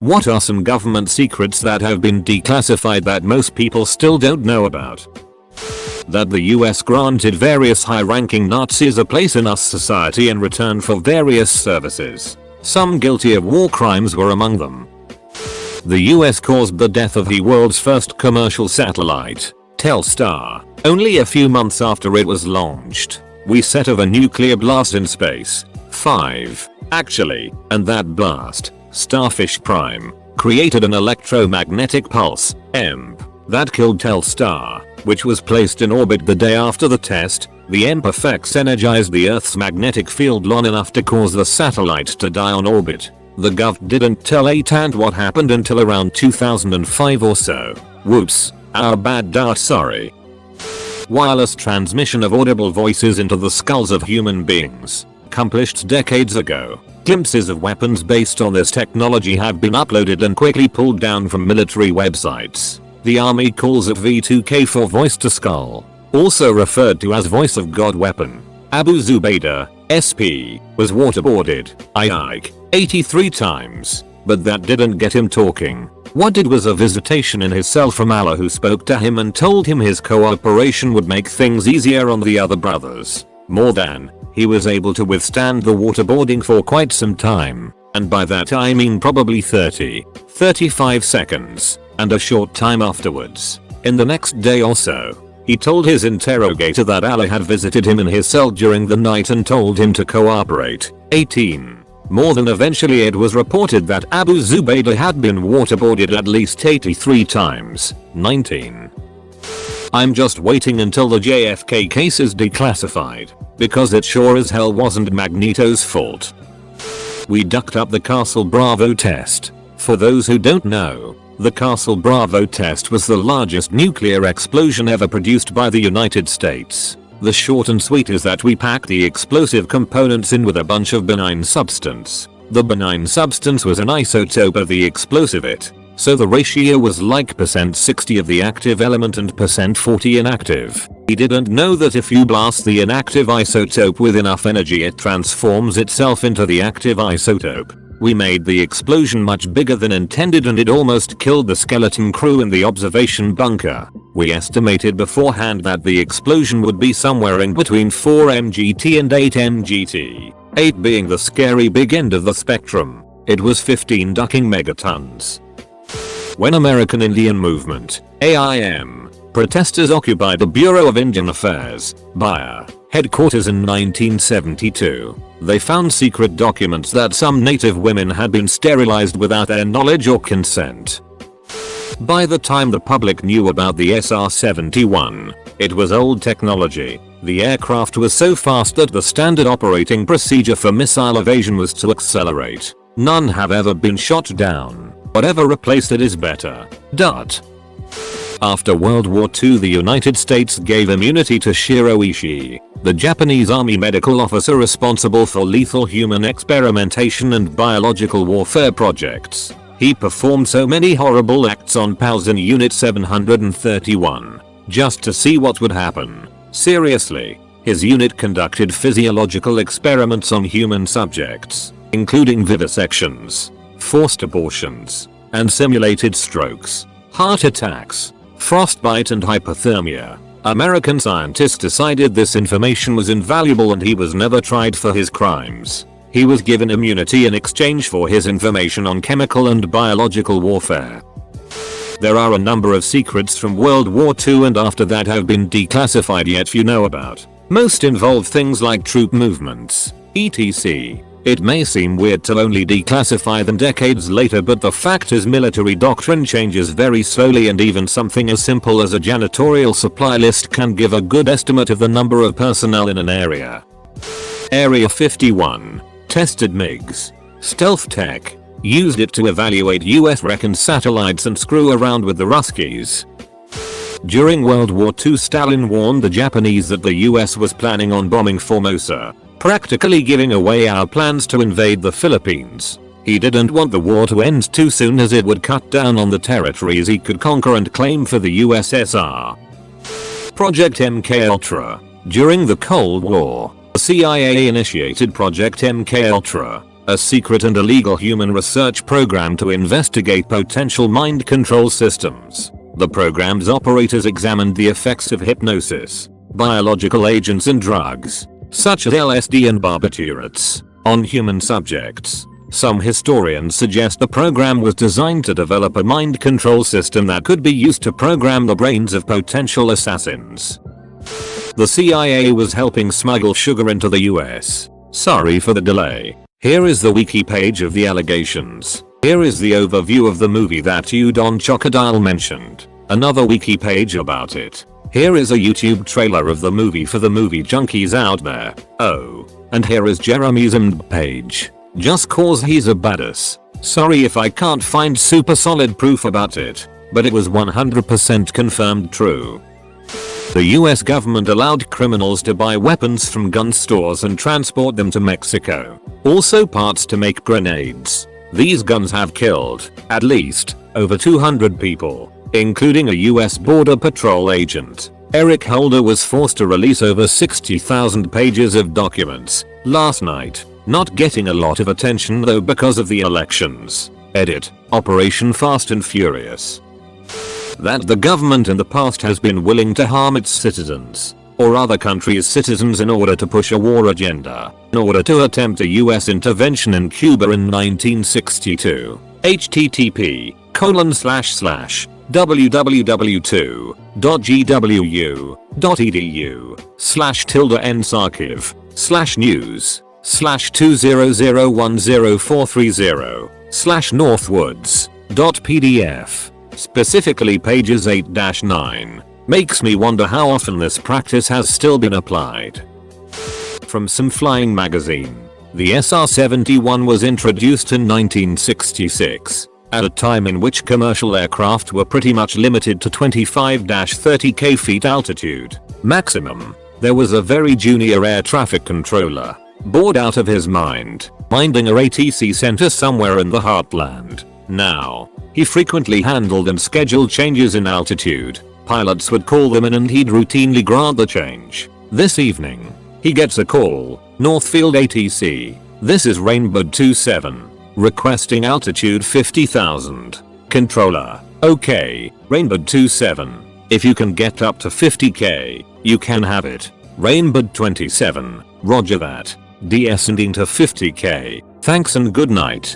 What are some government secrets that have been declassified that most people still don't know about? That the US granted various high-ranking Nazis a place in our society in return for various services. Some guilty of war crimes were among them. The US caused the death of the world's first commercial satellite, Telstar, only a few months after it was launched. We set off a nuclear blast in space. 5. Actually, and that blast, Starfish Prime, created an electromagnetic pulse, EMP, that killed Telstar, which was placed in orbit the day after the test. The EMP effects energized the Earth's magnetic field long enough to cause the satellite to die on orbit. The Gov didn't tell AT&T what happened until around 2005 or so. Whoops, our bad dart, sorry. Wireless transmission of audible voices into the skulls of human beings, accomplished decades ago. Glimpses of weapons based on this technology have been uploaded and quickly pulled down from military websites. The army calls it V2K for voice to skull, also referred to as voice of God weapon. Abu Zubaydah, SP, was waterboarded, 83 times, but that didn't get him talking. What did was a visitation in his cell from Allah, who spoke to him and told him his cooperation would make things easier on the other brothers. More than, he was able to withstand the waterboarding for quite some time, and by that I mean probably 35 seconds, and a short time afterwards. In the next day or so, he told his interrogator that Allah had visited him in his cell during the night and told him to cooperate. 18. More than eventually, it was reported that Abu Zubaydah had been waterboarded at least 83 times. 19. I'm just waiting until the JFK case is declassified, because it sure as hell wasn't Magneto's fault. We ducked up the Castle Bravo test. For those who don't know, the Castle Bravo test was the largest nuclear explosion ever produced by the United States. The short and sweet is that we packed the explosive components in with a bunch of benign substance. The benign substance was an isotope of the explosive it, so the ratio was like %60 of the active element and %40 inactive. He didn't know that if you blast the inactive isotope with enough energy, it transforms itself into the active isotope. We made the explosion much bigger than intended, and it almost killed the skeleton crew in the observation bunker. We estimated beforehand that the explosion would be somewhere in between 4 MGT and 8 MGT, 8 being the scary big end of the spectrum. It was 15 ducking megatons. When American Indian Movement, AIM, protesters occupied the Bureau of Indian Affairs, BIA, headquarters in 1972, they found secret documents that some native women had been sterilized without their knowledge or consent. By the time the public knew about the SR-71, it was old technology. The aircraft was so fast that the standard operating procedure for missile evasion was to accelerate. None have ever been shot down. Whatever replaced it is better. After World War II, the United States gave immunity to Shiro Ishii, the Japanese army medical officer responsible for lethal human experimentation and biological warfare projects. He performed so many horrible acts on PALs in Unit 731, just to see what would happen. Seriously, his unit conducted physiological experiments on human subjects, including vivisections, forced abortions, and simulated strokes, heart attacks, frostbite and hypothermia. American scientists decided this information was invaluable and he was never tried for his crimes. He was given immunity in exchange for his information on chemical and biological warfare. There are a number of secrets from World War II and after that have been declassified yet few know about. Most involve things like troop movements, etc. It may seem weird to only declassify them decades later, but the fact is military doctrine changes very slowly, and even something as simple as a janitorial supply list can give a good estimate of the number of personnel in an area. Area 51. Tested MiGs. Stealth tech. Used it to evaluate US recon satellites and screw around with the Ruskies. During World War II, Stalin warned the Japanese that the US was planning on bombing Formosa, practically giving away our plans to invade the Philippines. He didn't want the war to end too soon, as it would cut down on the territories he could conquer and claim for the USSR. Project MK Ultra. During the Cold War, the CIA initiated Project MK Ultra, a secret and illegal human research program to investigate potential mind control systems. The program's operators examined the effects of hypnosis, biological agents and drugs, such as LSD and barbiturates, on human subjects. Some historians suggest the program was designed to develop a mind control system that could be used to program the brains of potential assassins. The CIA was helping smuggle sugar into the US. Sorry for the delay. Here is the wiki page of the allegations. Here is the overview of the movie that you Don Chocodile mentioned. Another wiki page about it. Here is a YouTube trailer of the movie for the movie junkies out there. Oh. And here is Jeremy's page. Just cause he's a badass. Sorry if I can't find super solid proof about it, but it was 100% confirmed true. The US government allowed criminals to buy weapons from gun stores and transport them to Mexico. Also parts to make grenades. These guns have killed, at least, over 200 people, including a US Border Patrol agent. Eric Holder was forced to release over 60,000 pages of documents last night, not getting a lot of attention though because of the elections. Edit. Operation Fast and Furious. That the government in the past has been willing to harm its citizens, or other countries' citizens in order to push a war agenda, in order to attempt a US intervention in Cuba in 1962. http://www.gwu.edu/n-sarchive/news/20010430/northwoods.pdf. Specifically pages 8-9. Makes me wonder how often this practice has still been applied. From Some Flying Magazine. The SR-71 was introduced in 1966, at a time in which commercial aircraft were pretty much limited to 25-30 feet altitude maximum. There was a very junior air traffic controller, bored out of his mind, minding a ATC center somewhere in the heartland. Now, he frequently handled and scheduled changes in altitude. Pilots would call them in and he'd routinely grant the change. This evening, he gets a call. Northfield ATC. This is Rainbird 27. Requesting altitude 50,000. Controller. Okay, Rainbird 27. If you can get up to 50k, you can have it. Rainbird 27. Roger that. Descending to 50k. Thanks and good night.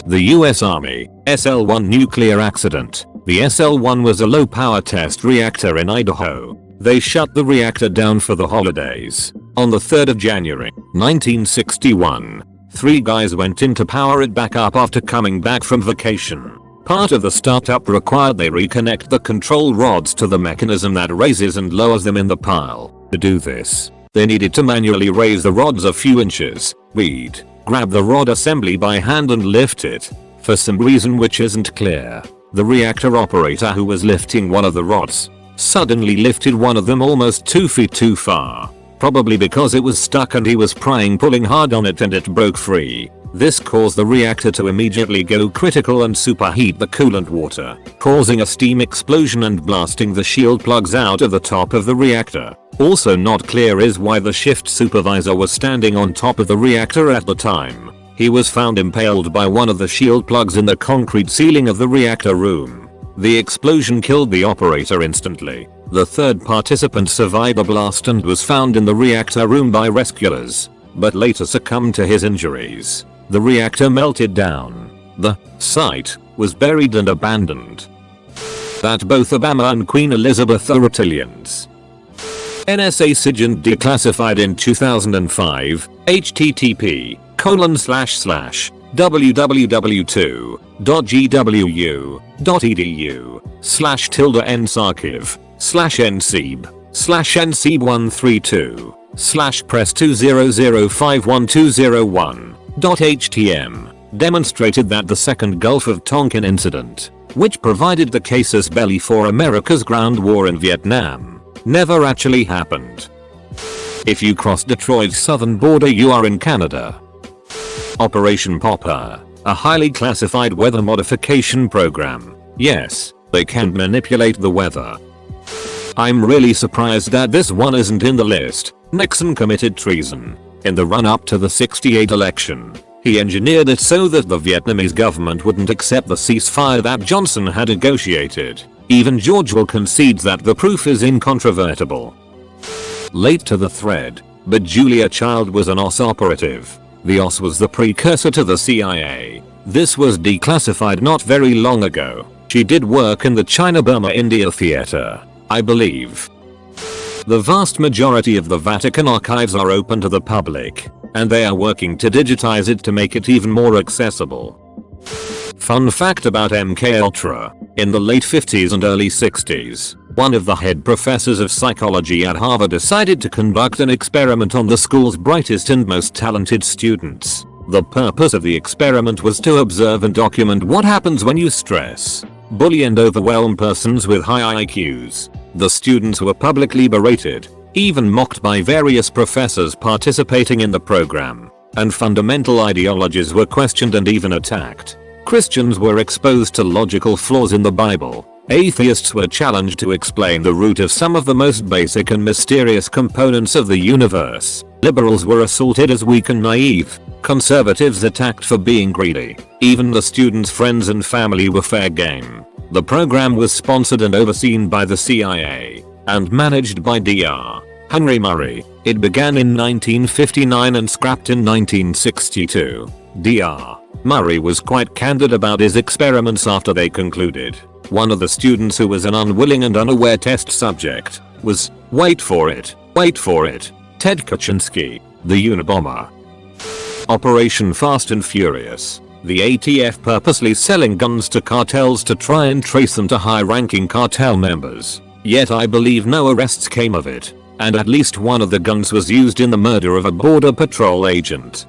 The US Army, SL-1 nuclear accident. The SL-1 was a low-power test reactor in Idaho. They shut the reactor down for the holidays. On the 3rd of January, 1961, 3 guys went in to power it back up after coming back from vacation. Part of the startup required they reconnect the control rods to the mechanism that raises and lowers them in the pile. To do this, they needed to manually raise the rods a few inches. We'd grab the rod assembly by hand and lift it. For some reason which isn't clear, the reactor operator who was lifting one of the rods suddenly lifted one of them almost 2 feet too far. Probably because it was stuck and he was pulling hard on it and it broke free. This caused the reactor to immediately go critical and superheat the coolant water, causing a steam explosion and blasting the shield plugs out of the top of the reactor. Also not clear is why the shift supervisor was standing on top of the reactor at the time. He was found impaled by one of the shield plugs in the concrete ceiling of the reactor room. The explosion killed the operator instantly. The third participant survived a blast and was found in the reactor room by rescuers, but later succumbed to his injuries. The reactor melted down. The site was buried and abandoned. That both Obama and Queen Elizabeth are reptilians. NSA SIGINT declassified in 2005. http://www.edu.edu/press20051201.htm demonstrated that the second Gulf of Tonkin incident, which provided the casus belli for America's ground war in Vietnam, never actually happened. If you cross Detroit's southern border, you are in Canada. Operation Popper, a highly classified weather modification program. Yes, they can manipulate the weather. I'm really surprised that this one isn't in the list. Nixon committed treason in the run-up to the '68 election. He engineered it so that the Vietnamese government wouldn't accept the ceasefire that Johnson had negotiated. Even George will concede that the proof is incontrovertible. Late to the thread, but Julia Child was an OSS operative. The OSS was the precursor to the CIA. This was declassified not very long ago. She did work in the China-Burma-India theater, I believe. The vast majority of the Vatican archives are open to the public, and they are working to digitize it to make it even more accessible. Fun fact about MK Ultra. In the late 50s and early 60s, one of the head professors of psychology at Harvard decided to conduct an experiment on the school's brightest and most talented students. The purpose of the experiment was to observe and document what happens when you stress, bully and overwhelm persons with high IQs. The students were publicly berated, even mocked by various professors participating in the program, and fundamental ideologies were questioned and even attacked. Christians were exposed to logical flaws in the Bible. Atheists were challenged to explain the root of some of the most basic and mysterious components of the universe. Liberals were assaulted as weak and naive. Conservatives attacked for being greedy. Even the students' friends and family were fair game. The program was sponsored and overseen by the CIA and managed by Dr. Henry Murray. It began in 1959 and scrapped in 1962. Dr. Murray was quite candid about his experiments after they concluded. One of the students, who was an unwilling and unaware test subject, was, wait for it, Ted Kaczynski, the Unabomber. Operation Fast and Furious. The ATF purposely selling guns to cartels to try and trace them to high-ranking cartel members. Yet I believe no arrests came of it, and at least one of the guns was used in the murder of a border patrol agent.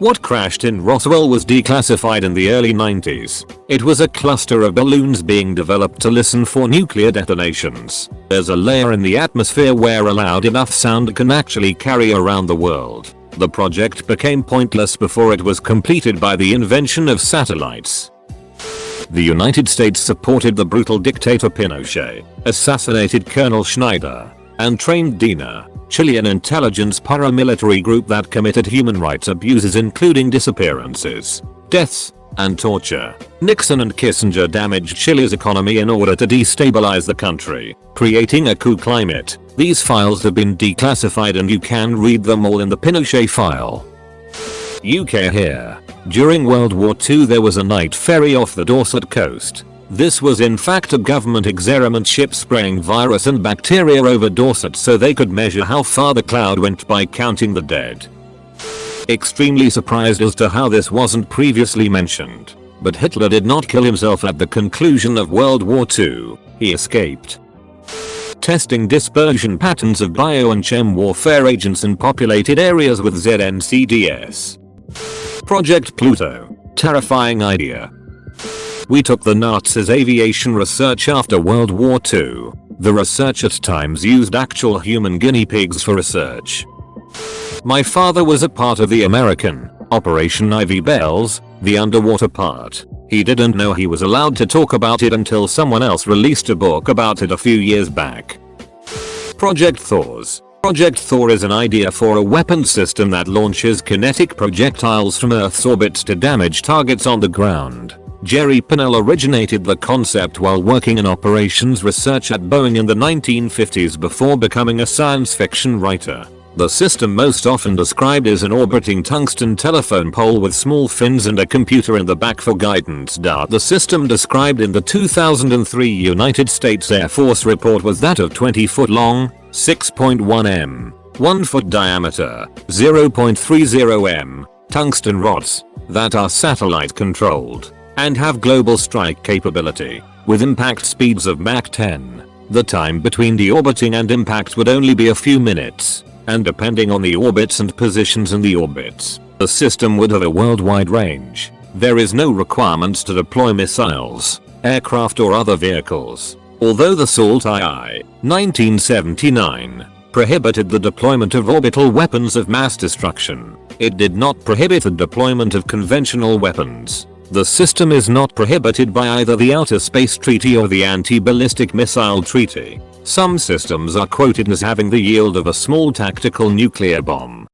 What crashed in Roswell was declassified in the early 90s. It was a cluster of balloons being developed to listen for nuclear detonations. There's a layer in the atmosphere where a loud enough sound can actually carry around the world. The project became pointless before it was completed by the invention of satellites. The United States supported the brutal dictator Pinochet, assassinated Colonel Schneider, and trained DINA, Chilean intelligence paramilitary group that committed human rights abuses including disappearances, deaths, and torture. Nixon and Kissinger damaged Chile's economy in order to destabilize the country, creating a coup climate. These files have been declassified and you can read them all in the Pinochet file. UK here. During World War II there was a night ferry off the Dorset coast. This was in fact a government experiment ship spraying virus and bacteria over Dorset so they could measure how far the cloud went by counting the dead. Extremely surprised as to how this wasn't previously mentioned. But Hitler did not kill himself at the conclusion of World War II. He escaped. Testing dispersion patterns of bio and chem warfare agents in populated areas with ZNCDS. Project Pluto. Terrifying idea. We took the Nazis' aviation research after World War II. The research at times used actual human guinea pigs for research. My father was a part of the American Operation Ivy Bells, the underwater part. He didn't know he was allowed to talk about it until someone else released a book about it a few years back. Project Thor's. Project Thor is an idea for a weapon system that launches kinetic projectiles from Earth's orbits to damage targets on the ground. Jerry Pournelle originated the concept while working in operations research at Boeing in the 1950s before becoming a science fiction writer. The system most often described is an orbiting tungsten telephone pole with small fins and a computer in the back for guidance. The system described in the 2003 United States Air Force report was that of 20 foot long, 6.1 m, 1 foot diameter, 0.30 m, tungsten rods that are satellite controlled and have global strike capability with impact speeds of Mach 10. The time between deorbiting and impact would only be a few minutes, and depending on the orbits and positions in the orbits, the system would have a worldwide range. There is no requirements to deploy missiles, aircraft or other vehicles. Although the SALT II, 1979, prohibited the deployment of orbital weapons of mass destruction, it did not prohibit the deployment of conventional weapons. The system is not prohibited by either the Outer Space Treaty or the Anti-Ballistic Missile Treaty. Some systems are quoted as having the yield of a small tactical nuclear bomb.